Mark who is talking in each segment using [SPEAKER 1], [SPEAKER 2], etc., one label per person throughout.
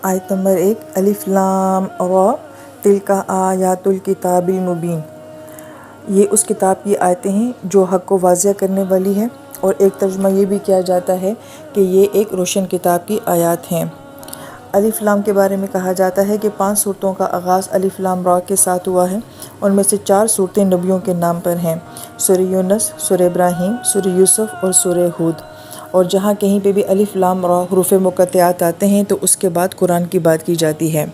[SPEAKER 1] آیت نمبر 1 الف لام را تلک آیات الکتاب المبین۔ یہ اس کتاب کی آیتیں ہیں جو حق کو واضح کرنے والی ہے، اور ایک ترجمہ یہ بھی کیا جاتا ہے کہ یہ ایک روشن کتاب کی آیات ہیں۔ الف لام کے بارے میں کہا جاتا ہے کہ 5 سورتوں کا آغاز الف لام را کے ساتھ ہوا ہے، ان میں سے 4 سورتیں نبیوں کے نام پر ہیں: سورہ یونس، سورہ ابراہیم، سورہ یوسف اور سورہ ہود۔ اور جہاں کہیں پہ بھی الف لام را حروف مقطعات آتے ہیں تو اس کے بعد قرآن کی بات کی جاتی ہے۔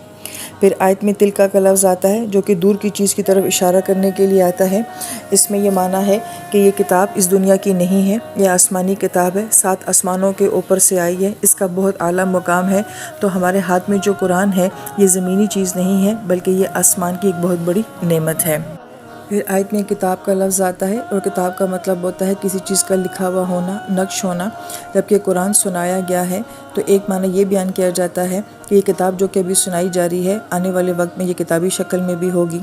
[SPEAKER 1] پھر آیت میں تلکا کا لفظ آتا ہے جو کہ دور کی چیز کی طرف اشارہ کرنے کے لیے آتا ہے۔ اس میں یہ معنی ہے کہ یہ کتاب اس دنیا کی نہیں ہے، یہ آسمانی کتاب ہے، 7 آسمانوں کے اوپر سے آئی ہے، اس کا بہت اعلیٰ مقام ہے۔ تو ہمارے ہاتھ میں جو قرآن ہے یہ زمینی چیز نہیں ہے بلکہ یہ آسمان کی ایک بہت بڑی نعمت ہے۔ پھر آیت میں کتاب کا لفظ آتا ہے، اور کتاب کا مطلب ہوتا ہے کسی چیز کا لکھا ہوا ہونا، نقش ہونا۔ جبکہ قرآن سنایا گیا ہے تو ایک معنی یہ بیان کیا جاتا ہے کہ یہ کتاب جو کہ ابھی سنائی جا رہی ہے آنے والے وقت میں یہ کتابی شکل میں بھی ہوگی،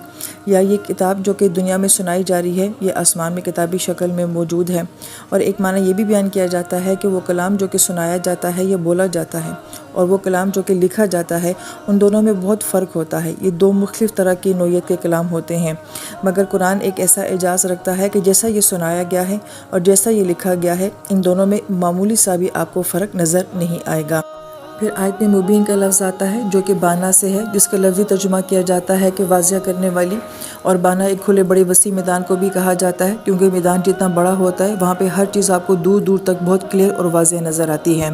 [SPEAKER 1] یا یہ کتاب جو کہ دنیا میں سنائی جا رہی ہے یہ آسمان میں کتابی شکل میں موجود ہے۔ اور ایک معنی یہ بھی بیان کیا جاتا ہے کہ وہ کلام جو کہ سنایا جاتا ہے یا بولا جاتا ہے، اور وہ کلام جو کہ لکھا جاتا ہے، ان دونوں میں بہت فرق ہوتا ہے۔ یہ 2 مختلف طرح کی نوعیت کے کلام ہوتے ہیں، مگر قرآن ایک ایسا اعجاز رکھتا ہے کہ جیسا یہ سنایا گیا ہے اور جیسا یہ لکھا گیا ہے، ان دونوں میں معمولی سا بھی آپ کو فرق نظر نہیں آئے گا۔ پھر آیت میں مبین کا لفظ آتا ہے جو کہ بانا سے ہے، جس کا لفظی ترجمہ کیا جاتا ہے کہ واضح کرنے والی۔ اور بانا ایک کھلے بڑے وسیع میدان کو بھی کہا جاتا ہے، کیونکہ میدان جتنا بڑا ہوتا ہے وہاں پہ ہر چیز آپ کو دور دور تک بہت کلیئر اور واضح نظر آتی ہے۔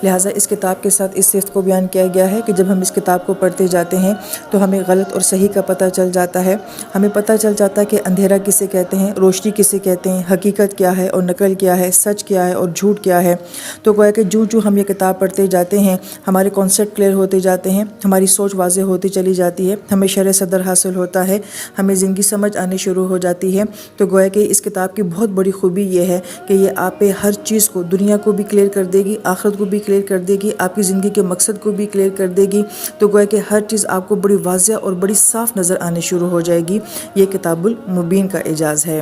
[SPEAKER 1] لہٰذا اس کتاب کے ساتھ اس صفت کو بیان کیا گیا ہے کہ جب ہم اس کتاب کو پڑھتے جاتے ہیں تو ہمیں غلط اور صحیح کا پتہ چل جاتا ہے، ہمیں پتہ چل جاتا ہے کہ اندھیرا کسے کہتے ہیں، روشنی کسے کہتے ہیں، حقیقت کیا ہے اور نقل کیا ہے، سچ کیا ہے اور جھوٹ کیا ہے۔ تو گویا کہ جو ہم یہ کتاب پڑھتے جاتے ہیں ہمارے کانسیپٹ کلیئر ہوتے جاتے ہیں، ہماری سوچ واضح ہوتی چلی جاتی ہے، ہمیں شرح صدر حاصل ہوتا ہے، ہمیں زندگی سمجھ آنے شروع ہو جاتی ہے۔ تو گویا کہ اس کتاب کی بہت بڑی خوبی یہ ہے کہ یہ آپ پہ ہر چیز کو، دنیا کو بھی کلیئر کر دے گی، آخرت کو بھی کلیئر کر دے گی، آپ کی زندگی کے مقصد کو بھی کلیئر کر دے گی۔ تو گویا کہ ہر چیز آپ کو بڑی واضح اور بڑی صاف نظر آنے شروع ہو جائے گی۔ یہ کتاب المبین کا اعجاز ہے۔